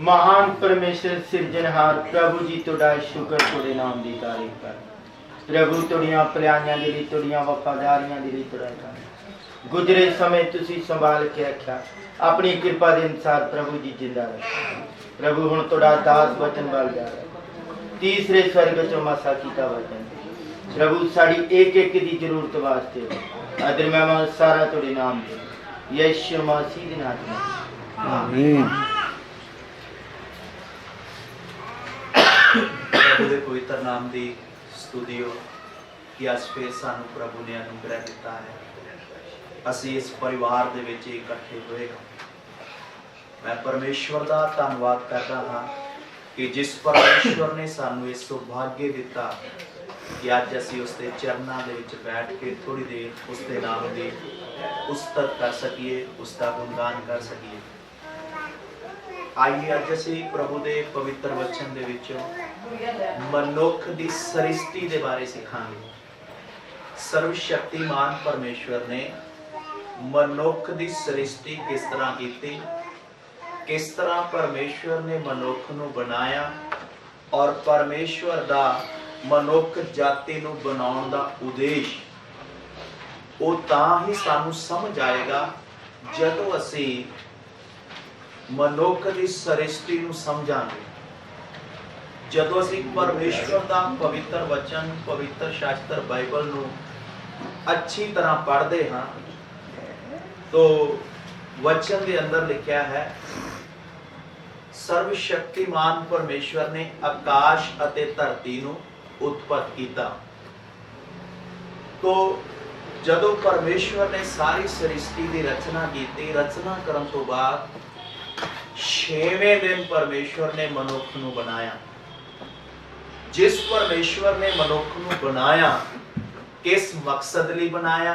महान परमेश्वर सिरजनहार प्रभु जी तुहाडा शुक्र तुहाडे नाम की तारीफ कर प्रभु तुहाड़ियां भलाइयां दे लई तुहाड़ियां वफादारियां दे लई तुहाडा धन्नवाद। गुजरे समय तुसीं संभाल के रखा अपनी कृपा के अनुसार प्रभु जी जिंदा रखा। प्रभु हुण तुहाडा दास वचन वाल जा रहा तीसरे स्वर्ग चों मसा कीता वचन प्रभु साड़ी एक एक की जरूरत वास्ते आदर महिमा सारा तुहाडे नाम दे यीशु मसीह दे नाम में आमीन। प्रभु के पवित्र नाम की स्तुति हो कि अस फिर सानू प्रभु ने अनुग्रह दिता है असी इस परिवार दे विच इकट्ठे होए। मैं परमेश्वर का धन्यवाद करता हाँ कि जिस परमेश्वर ने सानू इस सौभाग्य दिता कि अज असी उसके चरणों दे विच बैठ के थोड़ी देर उसके नाम की उस्तत कर सकीए उसका गुणगान कर सकीए। आइए अज असी प्रभु के पवित्र वचन दे विचों मनुख की सृष्टि के बारे सिखांगे। सर्वशक्तिमान परमेश्वर ने मनुख की सृष्टि किस तरह की, किस तरह परमेश्वर ने मनुख नूं बनाया और परमेश्वर दा मनुख जाति नूं बनाउण दा उद्देश वो तां ही सानू समझ आएगा जदों असी मनुख की सृष्टि नूं समझांगे। जदों असी परमेश्वर दा पवित्र वचन पवित्र शास्त्र बाइबल नूं अच्छी तरह पढ़ते हाँ तो वचन के अंदर लिखा है सर्वशक्तिमान परमेश्वर ने आकाश अते धरती नूं उत्पत्त किया। तो जदों परमेश्वर ने सारी सृष्टि की रचना की, रचना करने तो बाद 6वें दिन परमेश्वर ने मनुख नूं बनाया। जिस परमेश्वर ने मनुख नूं बनाया किस मकसद लई बनाया,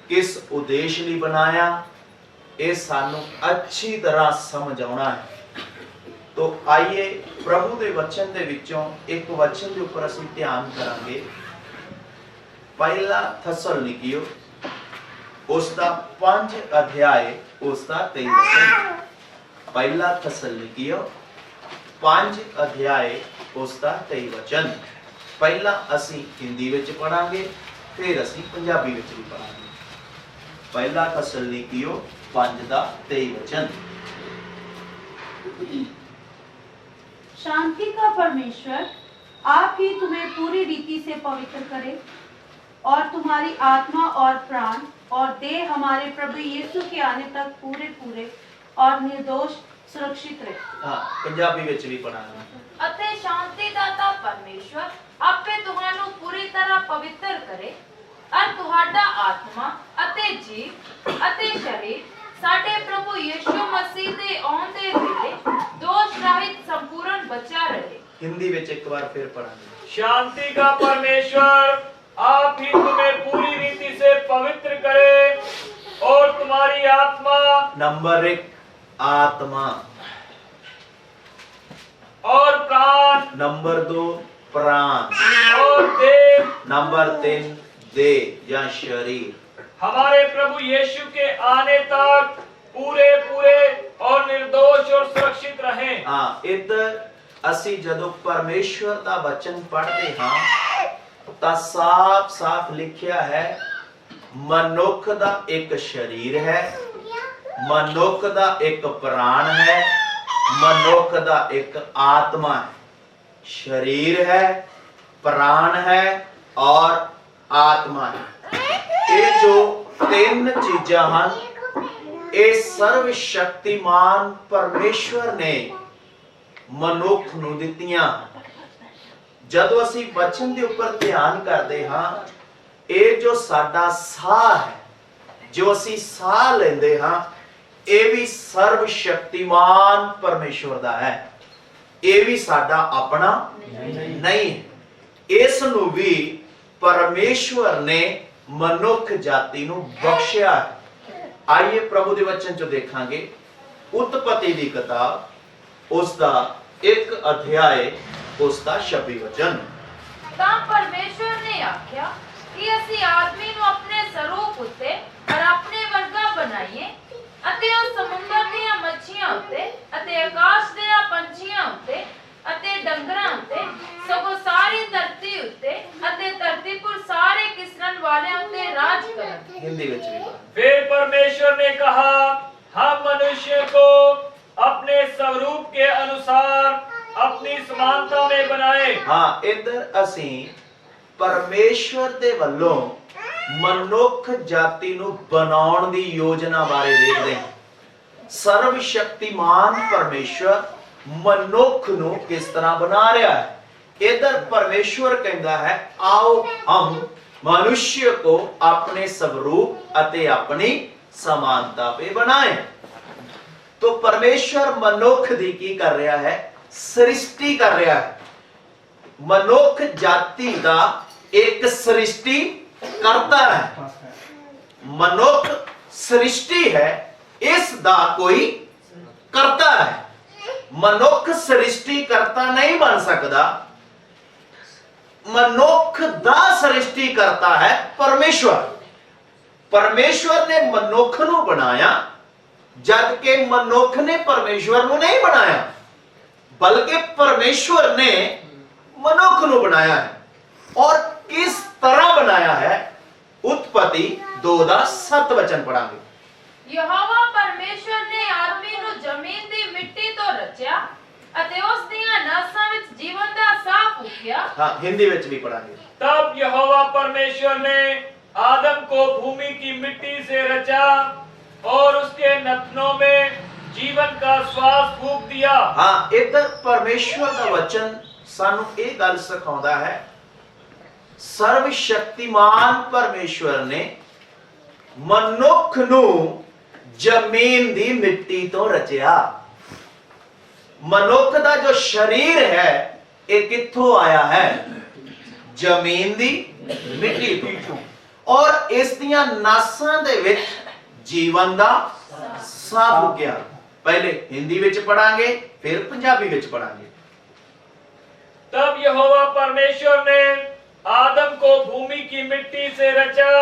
किस उद्देश्य लई बनाया, ये सानू अच्छी तरह समझ आना है। तो आइए प्रभु के वचन के विचों एक वचन के ऊपर असीं ध्यान करांगे। पहला थस्सलुनीकियों उसका 5 अध्याय उसका 23 वचन। पहला थस्सलुनीकियों 5 अध्याय उसका 23 वचन। पहला असीं हिंदी विच पढ़ांगे फिर असीं पंजाबी विच भी पढ़ांगे। पहला थस्सलुनीकियों 5 दा 23 वचन। शांति का परमेश्वर आप ही तुम्हें पूरी रीति से पवित्र करे और तुम्हारी आत्मा और प्राण और देह हमारे प्रभु यीशु के आने तक पूरे पूरे और निर्दोष सुरक्षित रहे। हाँ, पंजाबी विच भी पढ़ांगे। अते शांति दाता परमेश्वर आपे तुहानू पूरी तरह पवित्र करे और तुहाडा आत्मा अते जीव अते शरीर साडे प्रभु यीशु मसीह दे आउण दे वेले दोष रहित संपूर्ण बचा रहे। हिंदी विच एक बार फिर पढ़ांगे। शांति का परमेश्वर आप ही तुम्हें पूरी रीति से पवित्र करे और तुम्हारी आत्मा नंबर 1 आत्मा और प्राण नंबर 2 प्राण और देह नंबर 3 देह या शरीर हमारे प्रभु यीशु के आने तक पूरे पूरे और निर्दोष और सुरक्षित रहें। हाँ, इधर असी जदों परमेश्वर का वचन पढ़ते हाँ तो साफ साफ लिखा है मनुख का एक शरीर है, मनुख का एक प्राण है, मनुख का एक आत्मा है। शरीर है, प्राण है और आत्मा है। ये जो 3 चीज़ां हैं ये सर्वशक्तिमान परमेश्वर ने मनुख नूं दित्तियां। जदों असी वचन के ऊपर ध्यान करते हाँ ये जो साडा साह है, जो असी साह लेंदे हाँ ये भी सर्वशक्तिमान परमेश्वर दा है, ये भी साडा अपना नहीं है। इस नूं भी परमेश्वर ने मनुख जाति नूं बख्शिया है। आइए प्रभु दे वचन चो देखांगे उत्पत्ति दी किताब उसका 1 अध्याय उसका 26 वचन। तां परमेश्वर ने आख्या कि असी आदमी नूं अपने स्वरूप उत्ते और अपने वर्गा बनाइए अते उस समुद्र दीयां मच्छियां उत्ते अते हिंदी ਵਿੱਚ ਵੀ पढ़ा। फिर परमेश्वर ने कहा, हम मनुष्य को अपने स्वरूप के अनुसार अपनी समानता में बनाए। हाँ, इधर ਅਸੀਂ ਪਰਮੇਸ਼ਵਰ ਦੇ ਵੱਲੋਂ ਮਨੁੱਖ ਜਾਤੀ ਨੂੰ ਬਣਾਉਣ ਦੀ ਯੋਜਨਾ ਬਾਰੇ ਦੇਖਦੇ ਹਾਂ। ਸਰਵ ਸ਼ਕਤੀਮਾਨ ਪਰਮੇਸ਼ਵਰ ਮਨੁੱਖ ਨੂੰ ਕਿਸ ਤਰ੍ਹਾਂ ਬਣਾ ਰਿਹਾ ਹੈ। इधर परमेश्वर कहता है, आओ हम मनुष्य को अपने स्वरूप अते अपनी समानता पे बनाए। तो परमेश्वर मनुख दी की कर रहा है, सृष्टि कर रहा है। मनुख जाति का एक सृष्टि करता है। मनुख सृष्टि है, इसदा कोई करता है। मनुख सृष्टि करता नहीं बन सकता। मनुख दा सृष्टि करता है परमेश्वर। परमेश्वर ने मनुख नू बनाया, जबकि मनुख ने परमेश्वर नू नहीं बनाया, बल्कि परमेश्वर ने मनुख नू बनाया है। और किस तरह बनाया है, उत्पत्ति 2:7 वचन पढ़ांगे। यहोवा परमेश्वर ने आदमी ਨੂੰ ਜ਼ਮੀਨ ਦੀ ਮਿੱਟੀ ਤੋਂ ਰਚਿਆ ਅਤੇ ਉਸ ਦੀਆਂ ਨਸਾਂ ਵਿੱਚ ਜੀਵਨ ਦਾ ਸਾਹ ਫੂਕਿਆ। हाँ, हिंदी ਵਿੱਚ भी पढ़ांगे। तब यहोवा परमेश्वर ने आदम को भूमि की मिट्टी से रचा और उसके नथनों में जीवन का श्वास फूंक दिया। हाँ, इधर परमेश्वर का वचन सानू ये गल सिखाता है, सर्व शक्तिमान परमेश्वर ने मनुख नू जमीन दी मिट्टी तो रचिया। मनुख दा जो शरीर है ये कित्थों आया है, जमीन दी मिट्टी तो। और इस दियां नासां दे विच जीवन दा साह फूकिया। पहले हिंदी विच पढ़ांगे, फिर पंजाबी विच पढ़ांगे। तब यहोवा परमेश्वर ने आदम को भूमि की मिट्टी से रचा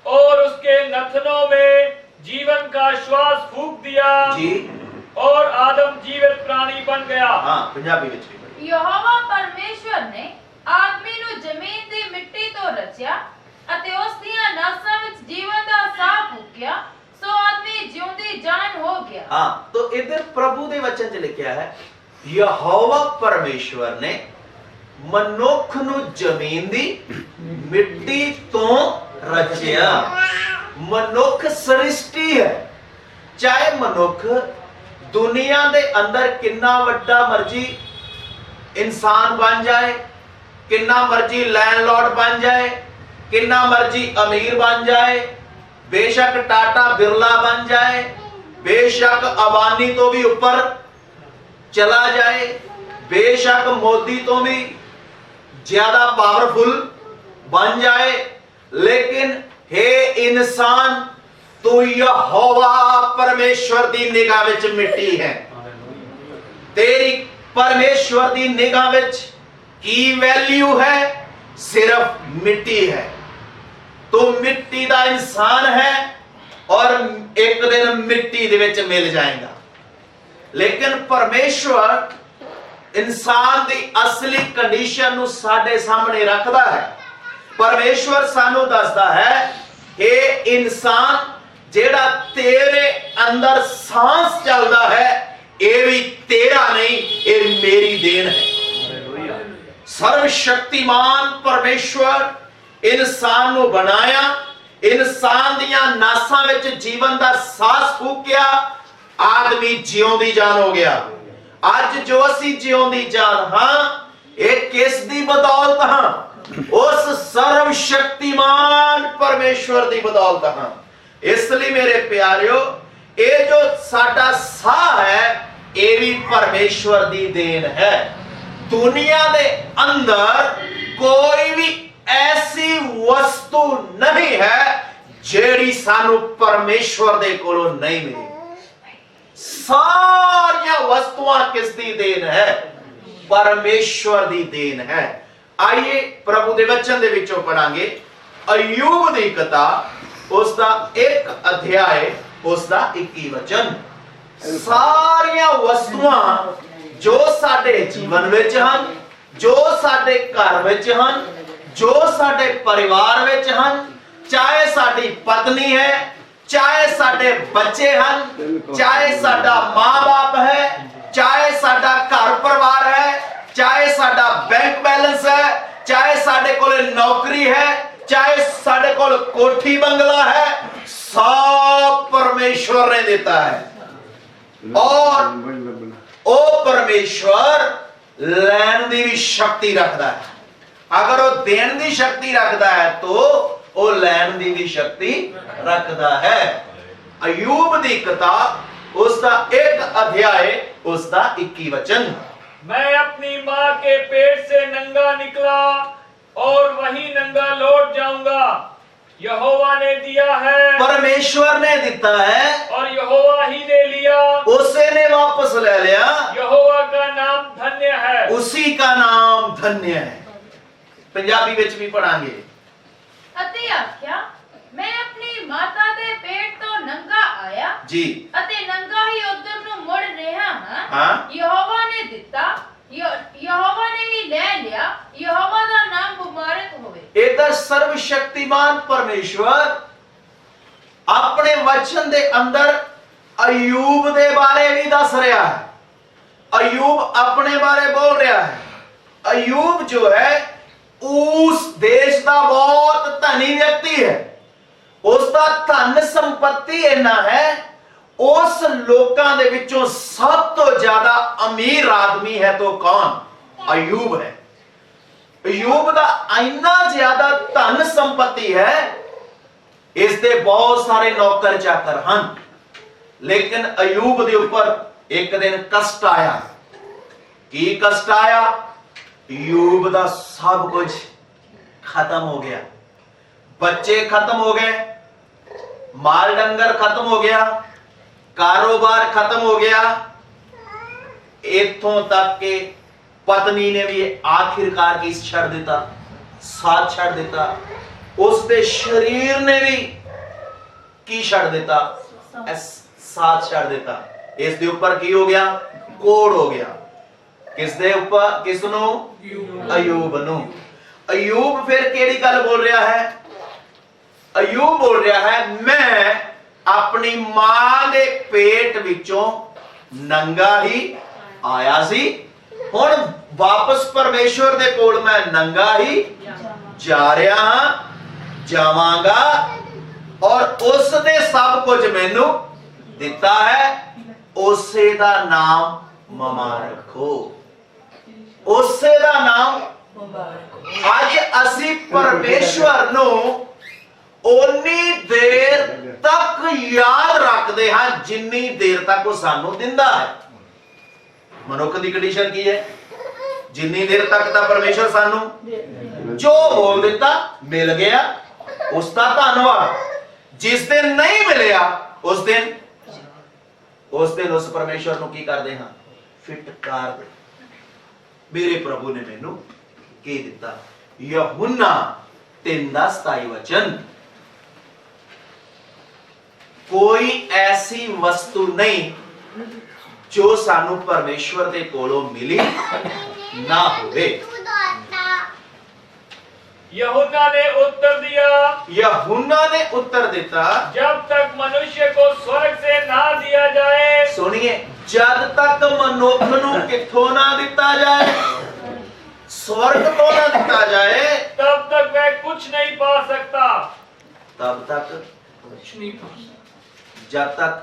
और उसके नथनों में जीवन का श्वास फूंक दिया जी। और आदम जीवित प्राणी बन गया। हाँ, पंजाबी विच भी पढ़ी। ਯਹੋਵਾ ਪਰਮੇਸ਼ਵਰ ਨੇ ਆਦਮੀ ਨੂੰ ਜ਼ਮੀਨ ਦੀ ਮਿੱਟੀ ਤੋਂ ਰਚਿਆ ਅਤੇ ਉਸ ਦੀਆਂ ਨਸਾਂ ਵਿੱਚ ਜੀਵਨ ਦਾ ਸਾਹ ਫੂਕਿਆ, ਸੋ ਆਦਮੀ ਜਿਉਂਦੀ ਜਾਨ ਹੋ ਗਿਆ। हाँ, तो इधर प्रभु दे वचन च लिखा है, यहोवा परमेश्वर ने मनुख नू जमीन दी मिट्टी तो रचिया। मनुख सृष्टि है। चाहे मनुख दुनिया दे अंदर किन्ना वड्डा मर्जी इंसान बन जाए, किन्ना मर्जी लैंडलॉर्ड बन जाए, किन्ना मर्जी अमीर बन जाए, बेशक टाटा बिरला बन जाए, बेशक अबानी तो भी ऊपर चला जाए, बेशक मोदी तो भी ज्यादा पावरफुल बन जाए, लेकिन हे इंसान, तू यहोवा परमेश्वर दी निगाह विच मिट्टी है। तेरी परमेश्वर दी निगाह विच की वैल्यू है, सिर्फ मिट्टी है। तू मिट्टी दा इंसान है और एक दिन मिट्टी दे विच मिल जाएगा। लेकिन परमेश्वर इंसान दी असली कंडीशन नू साडे सामने रखदा है। परमेश्वर सानू दसदा है, हे इंसान, जेड़ा तेरे अंदर सांस चलता है, ये भी तेरा नहीं, ये मेरी देन है। सर्वशक्तिमान परमेश्वर इंसान नू बनाया, इंसान दियां नासां विच जीवन दा सांस फूकिया, आदमी जिउंदी जान हो गया। अज जो असी जिउंदी जान हां, ये किस दी बदौलत हां? उस सर्वशक्तिमान परमेश्वर दी बदौलत हां। इसलिए मेरे प्यारियो, ये जो साडा साह है, ये भी परमेश्वर दी देन है। दुनिया दे अंदर कोई भी ऐसी वस्तु नहीं है जेड़ी सानू परमेश्वर दे कोलों नहीं मिली। सारिया वस्तुआं किसदी देन है? परमेश्वर दी देन है। आइए प्रभु दे वचन दे विचों पढ़ांगे अय्यूब दी किताब, उसका 1 अध्याय, उसका 21 वचन। सारिया वस्तुआं जो साडे जीवन विच हन, जो साडे घर विच हन, जो साडे परिवार विच हन, चाहे साडी पत्नी है, चाहे साडे बच्चे हैं, चाहे साडा माँ बाप है, चाहे साडा घर परिवार है, चाहे साडा बैंक बैलेंस है, चाहे साडे कोल नौकरी है, चाहे साडे कोल कोठी बंगला है, सब परमेश्वर ने देता है। और ओ परमेश्वर लैन दी भी शक्ति रखता है। अगर वो देन दी शक्ति रखता है तो वो लैन दी भी शक्ति रखता है। अयूब दी किताब उसका 1 अध्याय उसका 21 वचन। मैं अपनी माँ के पेट से नंगा निकला और वही नंगा लौट जाऊंगा। यहोवा ने दिया है, परमेश्वर ने दिता है और यहोवा ही ने लिया। उसे ने वापस ले लिया। यहोवा का नाम धन्य है। उसी का नाम धन्य है। पंजाबी विच भी पढ़ांगे। ਅਤੇ ਆਖਿਆ ਮੈਂ ਆਪਣੀ ਮਾਤਾ ਦੇ ਪੇਟ ਤੋਂ ਨੰਗਾ ਆਇਆ जी ਅਤੇ ਨੰਗਾ ਹੀ ਉਧਰ ਨੂੰ ਮੁੜ ਰਿਹਾ ਹਾਂ। हाँ ਯਹੋਵਾ ਨੇ ਦਿੱਤਾ, ਯਹੋਵਾ ਨੇ ਹੀ ਲੈ ਲਿਆ। ਯਹੋਵਾ ਦਾ ਨਾਮ ਮੁਬਾਰਕ ਹੋਵੇ। इधर सर्वशक्तिमान परमेश्वर अपने वचन दे अंदर अयूब दे बारे भी दस रहा है। अयूब अपने बारे बोल रहा है। अयूब जो है उस देश का बहुत धनी व्यक्ति है। उसका धन संपत्ति इन्ना है, उस लोकां दे विचों सब तो ज्यादा अमीर आदमी है तो कौन? अयूब है। अयूब का इन्ना ज्यादा धन संपत्ति है, इसके बहुत सारे नौकर चाकर हैं, लेकिन अयूब के ऊपर एक दिन कष्ट आया। की कष्ट आया? अयूब का सब कुछ खत्म हो गया। बच्चे खत्म हो गए, माल डंगर खत्म हो गया, कारोबार खत्म हो गया, इथों तक के पत्नी ने भी आखिरकार की छड़ दिता, साथ छड़ दिता। उसके शरीर ने भी की छड़ दिता, साथ छड़ दिता। इसके ऊपर की हो गया? कोड़ हो गया। किसदे ऊपर? किसनों? अयूब नु। अयूब फिर केड़ी गल बोल रहा है? अयूब बोल रहा है मैं अपनी मां दे पेट विचों नंगा ही आया सी, हुण वापस परमेश्वर दे कोल मैं नंगा ही जा रहा हां, जावांगा, और उसने सब कुछ मैनू दिता है। उसे दा नाम मुबारक हो। उसे दा नाम अज असी परमेश्वर नु ओनी देर तक याद रखते हैं जिन्नी देर तक वो सानू दिंदा है। मनुख की कंडीशन की है? जिन्नी देर तक दा परमेश्वर सानू जो बोल दिता मिल गया, उसका धन्यवाद। जिस दिन नहीं मिलया उस दिन उस परमेश्वर नु की करते हैं? फिटकार दे। मेरे प्रभु ने मैनू की दिता। यूहन्ना 3:27 वचन। कोई ऐसी वस्तु नहीं जो सानू परमेश्वर दे कोलों मिली ना होवे। यूहन्ना ने उत्तर दिया, यूहन्ना ने उत्तर दिता, जब तक मनुष्य को स्वर्ग से ना दिया जाए। सुनिए, जब तक मनुख नू किथों ना दिता जाए, स्वर्ग तो ना दिता जाए, तब तक वह कुछ नहीं पा सकता। तब तक कुछ नहीं पा सकता। जब तक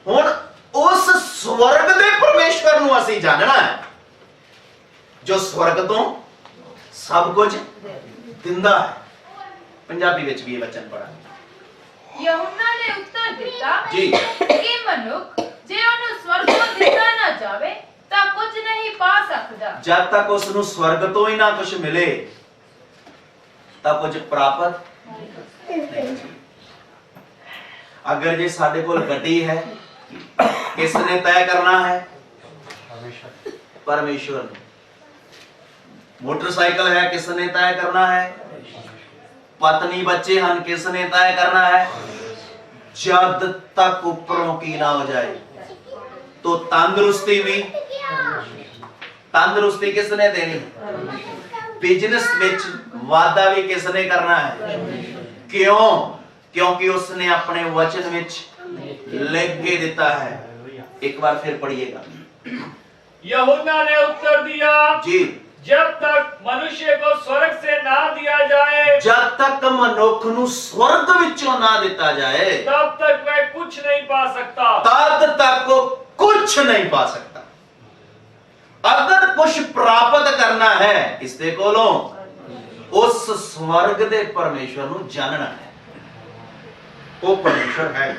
हुण उस स्वर्ग दे परमेश्वर नू असी जानना है जो स्वर्ग तो सब कुछ दिंदा है। पंजाबी विच भी ये वचन पढ़ा। यूहन्ना ने उत्तर दिता जी कि मनुख जे ਉਹਨੂੰ स्वर्ग ਤੋਂ ਦਿੱਤਾ ਨਾ ਜਾਵੇ ਤਾਂ ਕੁਝ ਨਹੀਂ ਪਾ ਸਕਦਾ। जब तक उसनु स्वर्ग तो ही ना कुछ मिले तब कुछ प्राप्त नहीं। अगर जे साडे कोल गड्डी है, किसने तय करना है? परमेश्वर ने। मोटरसाइकिल है, किसने तय करना है? पत्नी बच्चे हैं, किसने तय करना है? जब तक ऊपरों की ना हो जाए। तो तंदुरुस्ती भी, तंदुरुस्ती किसने देनी? बिजनेस विच वादा भी किसने करना है? क्यों? क्योंकि उसने अपने वचन विच लिख के दिता है। एक बार फिर पढ़िएगा। यूहन्ना ने उत्तर दिया, जी, जब तक मनुष्य को स्वर्ग से ना दिया जाए, जब तक मनुख नू स्वर्ग विचों ना दिता जाए, तब तक वह कुछ नहीं पा सकता। तद तक वो कुछ नहीं पा सकता। अगर कुछ प्राप्त करना है, इसके कोलों उस स्वर्ग दे परमेश्वर नू जानना है। वो परमेश्वर है।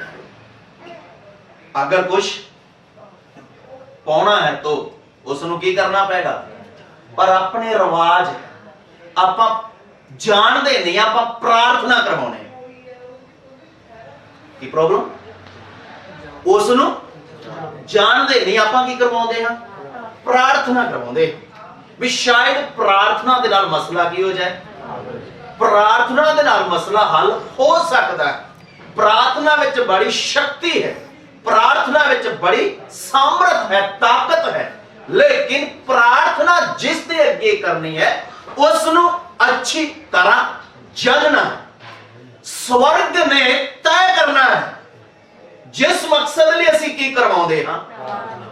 अगर कुछ पाना है तो उसनू की करना पेगा? पर अपने रिवाज आपां जानते नहीं, आपां प्रार्थना करवाने की प्रॉब्लम, उसनू जानते नहीं, आपां की करवाਉਂਦੇ ਹਾਂ? प्रार्थना करवाਉਂਦੇ भी शायद प्रार्थना दे नाल मसला की हो जाए, प्रार्थना दे नाल मसला हल हो सकता है। प्रार्थना विच बड़ी शक्ति है, प्रार्थना विच बड़ी सामर्थ है, ताकत है, लेकिन प्रार्थना जिस दे अगे करनी है उसनू अच्छी तरह जानना है। स्वर्ग ने तय करना है जिस मकसद लिए असी की करवाਉਂਦੇ हां।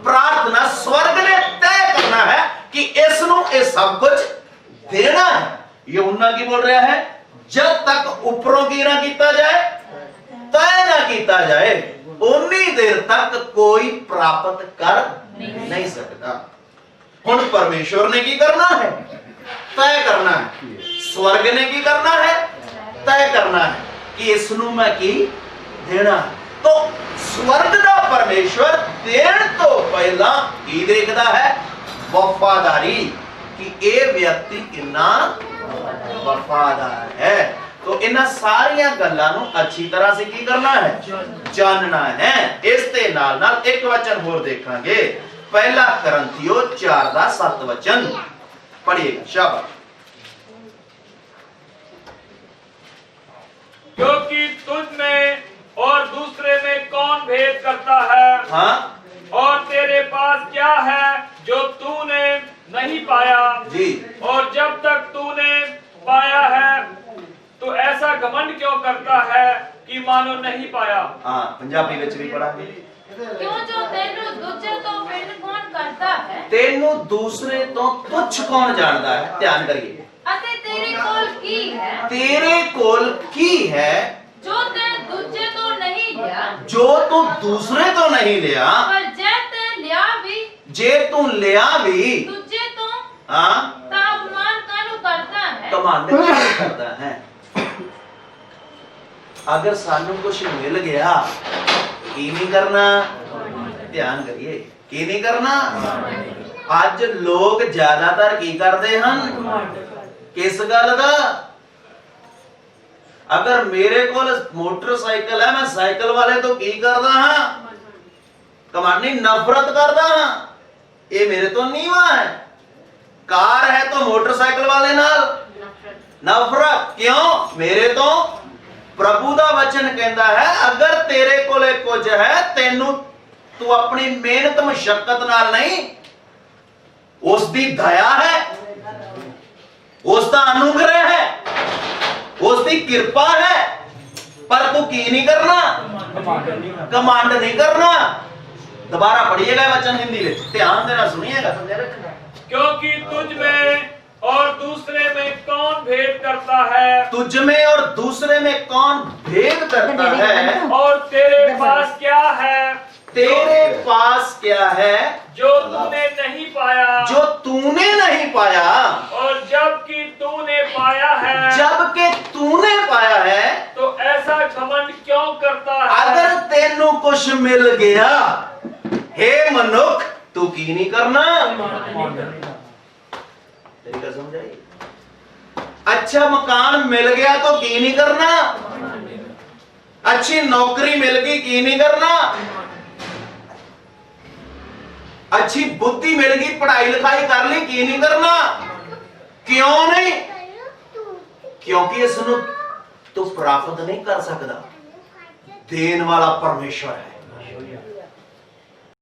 प्रार्थना स्वर्ग ने तय करना है कि इसनू ये सब कुछ देना है। यूहन्ना की बोल रहा है, जब तक ऊपरों की ना किया जाए, तय ना किया जाए, उन्नी देर तक कोई प्राप्त कर नहीं सकता। हुण परमेश्वर ने की करना है? तय करना है। स्वर्ग ने की करना है? तय करना है कि इसनू मैं की देना है। तो स्वर्ग दा परमेश्वर देण तो पहला की देखदा है? वफादारी, कि ये व्यक्ति कितना वफादार है। तो इन्हां सारियां गल्लां नूं अच्छी तरह से की करना है? जानना है। इस दे नाल नाल एक वचन होर देखांगे, पहला करंथियो 4:7 वचन पढ़िएगा। शाबाश। क्योंकि तुझ में और दूसरे में कौन भेद करता है? हाँ और तेरे पास क्या है जो तूने नहीं पाया? जी। और जब तक तूने पाया है तो ऐसा घमंड क्यों करता है कि मानो नहीं पाया? हाँ, पंजाबी विच भी पढ़ांगे। क्यों जो तेनू दूजे तो पिंड कौन करता है? तेनू दूसरे तो तुच्छ कौन जानता है? ध्यान करिए। अते तेरे कोल की है? तेरे कोल की है जो ते दूजे तो नहीं लिया, जो तू दूसरे तो नहीं लिया, पर जे ते लिया भी, जे तू लिया भी, दूजे तो हाँ, ता अपमान कानू करता है। कमांड क्यों करता है? अगर सानू कुछ मिल गया, की नहीं करना? ध्यान करिए, की नहीं करना? आज लोग ज्यादातर की करते हैं? किस गल दा? अगर मेरे को मोटरसाइकिल है, मैं साइकिल वाले तो की करदा हां? कमांडी नफरत करदा हां। ये मेरे तो नीवा है। कार है तो मोटरसाइकिल वाले नाल नफरत क्यों? मेरे तो प्रभु दा वचन कहता है, अगर तेरे कोले कुछ है, तेनू तू अपनी मेहनत मशक्कत नाल नहीं, उसकी दया है, उसका अनुग्रह है, उसकी कृपा है, पर तू की नहीं करना? कमांड नहीं करना। दोबारा पढ़िएगा वचन हिंदी में, ध्यान देना, सुनिएगा। क्योंकि तुझ में और दूसरे में कौन भेद करता है? तुझ में और दूसरे में कौन भेद करता है? और तेरे पास क्या है? तेरे पास क्या है जो तूने नहीं पाया? जो तूने नहीं पाया? और जबकि तूने पाया है, जबकि तूने पाया है, तो ऐसा घमंड क्यों करता है? अगर तेनू कुछ मिल गया, हे मनुख, तू की नहीं करना? तरीका समझाइए। अच्छा मकान मिल गया तो की नहीं करना? अच्छी नौकरी मिल गई, की नहीं करना? अच्छी बुद्धि मिल गई, पढ़ाई लिखाई कर ली, की नहीं करना? क्यों नहीं? क्योंकि इसनू तू प्राप्त नहीं कर सकता। देन वाला परमेश्वर है।